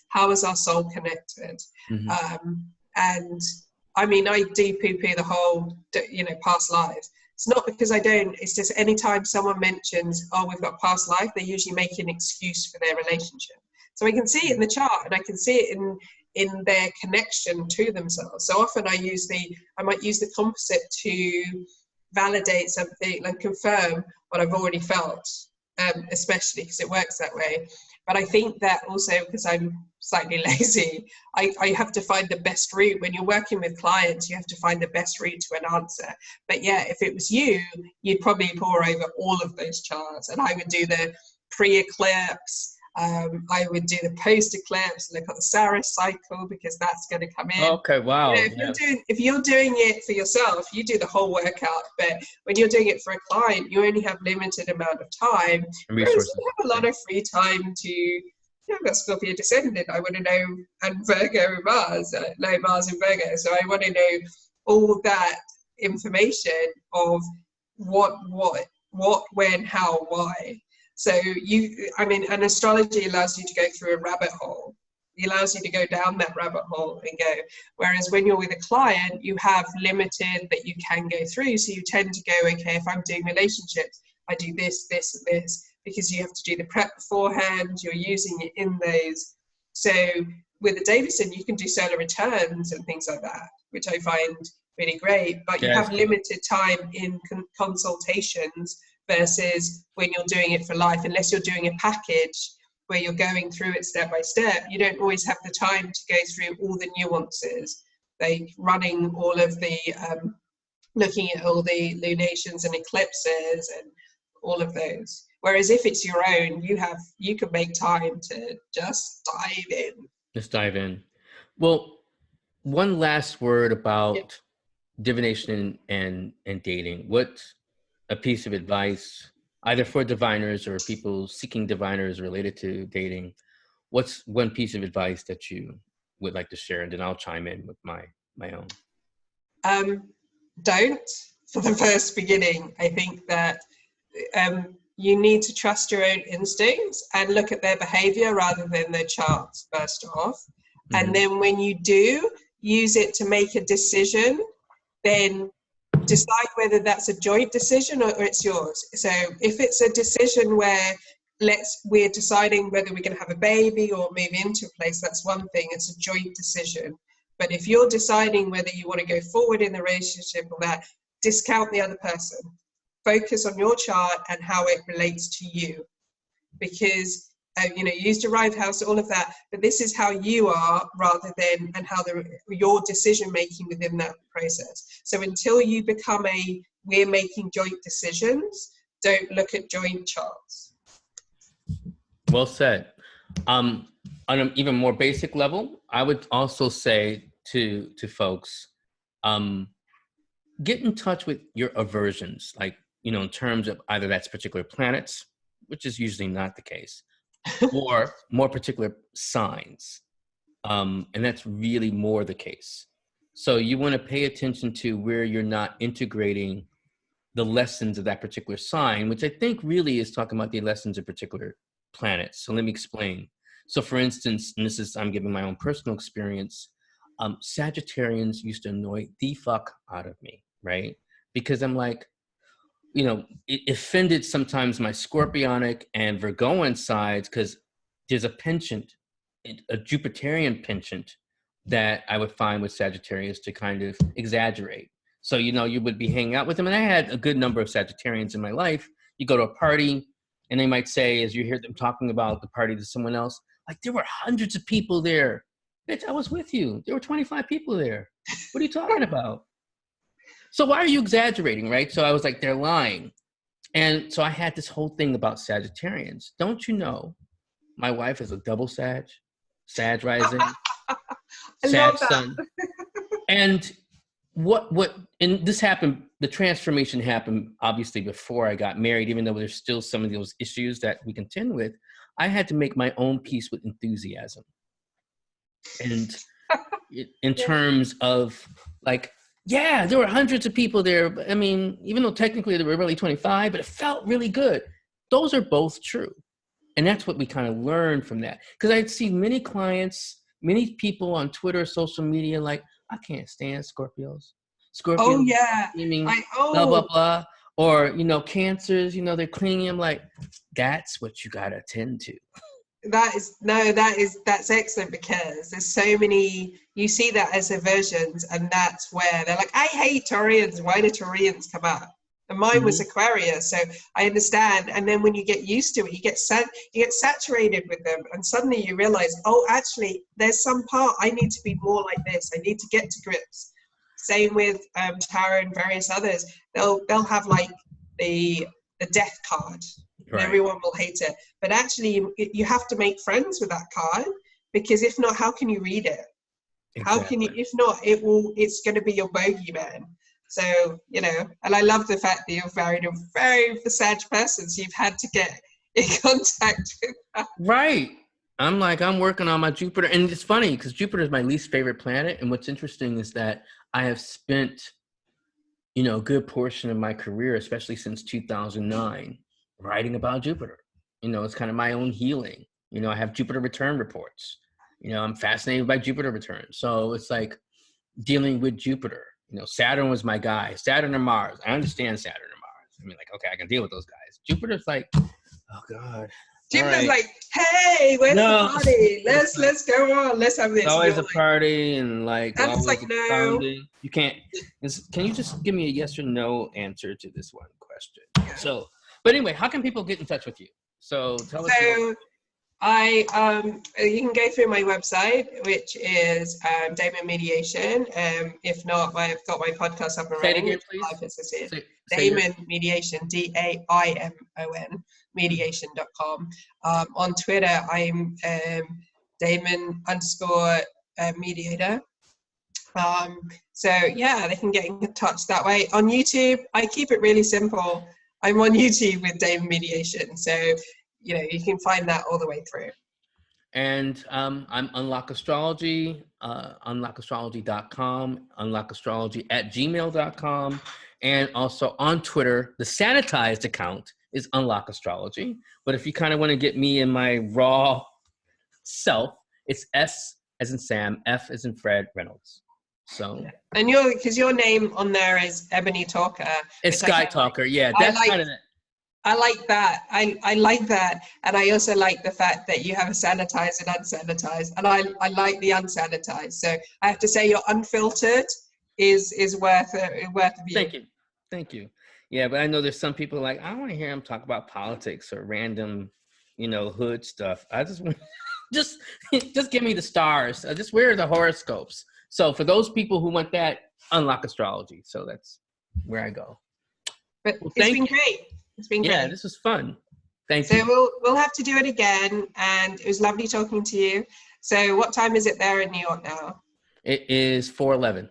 Speaker 2: How is our soul connected? And I mean, I do poo-poo the whole, past lives. It's not because I don't, it's just anytime someone mentions, oh, we've got past life, they usually make an excuse for their relationship. So I can see it in the chart, and I can see it in their connection to themselves. So often I might use the composite to validate something and confirm what I've already felt, especially because it works that way. But I think that also, because I'm slightly lazy, I have to find the best route. When you're working with clients, you have to find the best route to an answer. But yeah, if it was you, you'd probably pore over all of those charts, and I would do the pre-eclipse, I would do the post-eclipse, look at the Saris cycle, because that's going to come in.
Speaker 1: Okay, wow.
Speaker 2: If you're doing it for yourself, you do the whole workout. But when you're doing it for a client, you only have limited amount of time.
Speaker 1: And resources.
Speaker 2: You have a lot of free time to. I've got Scorpio descendant. I want to know, and Virgo Mars, Mars and Virgo. So I want to know all that information of what, when, how, why. So and astrology allows you to go through a rabbit hole. It allows you to go down that rabbit hole and go. Whereas when you're with a client, you have limited that you can go through. So you tend to go, okay, if I'm doing relationships, I do this, this, and this, because you have to do the prep beforehand. You're using it in those. So with the Davison, you can do solar returns and things like that, which I find really great. But you have limited time in consultations versus when you're doing it for life. Unless you're doing a package where you're going through it step by step, you don't always have the time to go through all the nuances, like running all of the, looking at all the lunations and eclipses and all of those. Whereas if it's your own, you can make time to just dive in.
Speaker 1: Just dive in. Well, one last word about divination and dating. What a piece of advice, either for diviners or people seeking diviners related to dating, what's one piece of advice that you would like to share? And then I'll chime in with my own.
Speaker 2: Don't, for the first beginning. I think that you need to trust your own instincts and look at their behavior rather than their charts, first off. And then when you do use it to make a decision, then decide whether that's a joint decision or it's yours. So if it's a decision where we're deciding whether we're going to have a baby or move into a place, that's one thing. It's a joint decision. But if you're deciding whether you want to go forward in the relationship or that, discount the other person. Focus on your chart and how it relates to you. Because use derived house, all of that, but this is how you are rather than, and how your decision making within that process. So until you become we're making joint decisions, don't look at joint charts.
Speaker 1: Well said. On an even more basic level, I would also say to folks, get in touch with your aversions, like, in terms of either that's particular planets, which is usually not the case, or more particular signs. And that's really more the case. So you want to pay attention to where you're not integrating the lessons of that particular sign, which I think really is talking about the lessons of particular planets. So let me explain. So for instance, and I'm giving my own personal experience, Sagittarians used to annoy the fuck out of me, right? Because I'm like, it offended sometimes my Scorpionic and Virgoan sides, because there's a penchant, a Jupiterian penchant that I would find with Sagittarius to kind of exaggerate. So, you would be hanging out with them. And I had a good number of Sagittarians in my life. You go to a party and they might say, as you hear them talking about the party to someone else, Like, there were hundreds of people there. Bitch, I was with you. There were 25 people there. What are you talking about? So why are you exaggerating, right? So I was like, they're lying. And so I had this whole thing about Sagittarians. Don't you know, my wife is a double Sag rising, Sag sun. And and this happened, the transformation happened obviously before I got married, even though there's still some of those issues that we contend with. I had to make my own peace with enthusiasm. And in terms of like, yeah, there were hundreds of people there. But I mean, even though technically there were really 25, but it felt really good. Those are both true. And that's what we kind of learned from that. Because I'd see many clients, many people on Twitter, social media, like, I can't stand Scorpios.
Speaker 2: Oh, yeah.
Speaker 1: Blah, blah, blah. Or, Cancers, they're clingy. I'm like, that's what you got to attend to.
Speaker 2: That's excellent, because there's so many, you see that as aversions, and that's where they're like, I hate Taurians. Why do Taurians come up? And mine was Aquarius, so I understand. And then when you get used to it, you get saturated with them, and suddenly you realize, oh, actually, there's some part I need to be more like this. I need to get to grips. Same with tarot and various others. They'll have like the death card. Right. Everyone will hate it, but actually you have to make friends with that card, because if not, how can you read it? Exactly. How can you? If not, it's going to be your bogeyman. So, and I love the fact that you're very Sag person, so you've had to get in contact with that. Right.
Speaker 1: I'm working on my Jupiter, and it's funny because Jupiter is my least favorite planet. And what's interesting is that I have spent, a good portion of my career, especially since 2009, writing about Jupiter. It's kind of my own healing. I have Jupiter return reports. I'm fascinated by Jupiter returns. So it's like dealing with Jupiter. Saturn was my guy. Saturn and Mars. I understand Saturn and Mars. I mean, like, okay, I can deal with those guys. Jupiter's like, oh God.
Speaker 2: Jupiter's like, hey, where's the party? Let's go on. Let's have this.
Speaker 1: It's always a party, and like,
Speaker 2: I'm just like, no.
Speaker 1: You can't. Can you just give me a yes or no answer to this one question? Yeah. So, but anyway, how can people get in touch with you? So tell us.
Speaker 2: So you can go through my website, which is Damon Mediation. If not, I've got my podcast up and running.
Speaker 1: Say it again, please.
Speaker 2: Damon Mediation, DAIMON, mediation.com. On Twitter, I'm Damon_mediator. So yeah, they can get in touch that way. On YouTube, I keep it really simple. I'm on YouTube with Damon Mediation. So, you can find that all the way through.
Speaker 1: And I'm Unlock Astrology, unlockastrology.com, unlockastrology@gmail.com. And also on Twitter, the sanitized account is Unlock Astrology. But if you kind of want to get me in my raw self, it's S as in Sam, F as in Fred, Reynolds. So,
Speaker 2: and because your name on there is Ebony Talker.
Speaker 1: It's Sky Talker, yeah. That's kind of it.
Speaker 2: I like that. I like that. And I also like the fact that you have a sanitized and unsanitized. And I like the unsanitized. So I have to say your unfiltered is worth a view.
Speaker 1: Thank you. Yeah, but I know there's some people like, I don't want to hear him talk about politics or random, hood stuff. I just want, just give me the stars. Just wear the horoscopes. So for those people who want that, Unlock Astrology. So that's where I go.
Speaker 2: But it's been great. It's been great.
Speaker 1: Yeah, this was fun. Thank you.
Speaker 2: So we'll have to do it again, and it was lovely talking to you. So what time is it there in New York now?
Speaker 1: It is 4:11.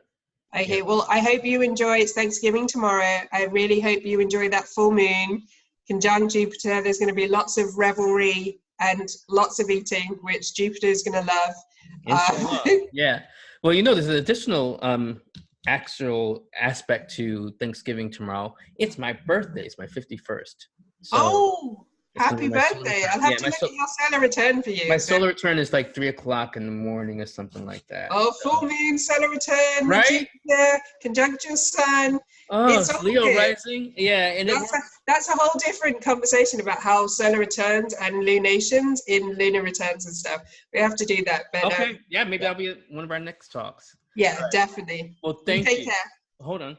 Speaker 2: Okay, yeah. Well, I hope you enjoy. It's Thanksgiving tomorrow. I really hope you enjoy that full moon. Conjunct Jupiter. There's going to be lots of revelry and lots of eating, which Jupiter is going to love.
Speaker 1: Yeah. Well, there's an additional actual aspect to Thanksgiving tomorrow. It's my birthday. It's my 51st.
Speaker 2: So happy birthday. I'll have to look at your solar return for you.
Speaker 1: My solar return is like 3:00 in the morning or something like that.
Speaker 2: Oh, full moon, solar return.
Speaker 1: Right?
Speaker 2: Jupiter, conjunct your sun.
Speaker 1: Oh, it's Leo good. Rising. Yeah. And
Speaker 2: that's a whole different conversation about how solar returns and lunations in lunar returns and stuff. We have to do that. But,
Speaker 1: okay. Yeah, maybe that'll be one of our next talks.
Speaker 2: Yeah, right. Definitely.
Speaker 1: Well, thank you.
Speaker 2: Take care.
Speaker 1: Hold on.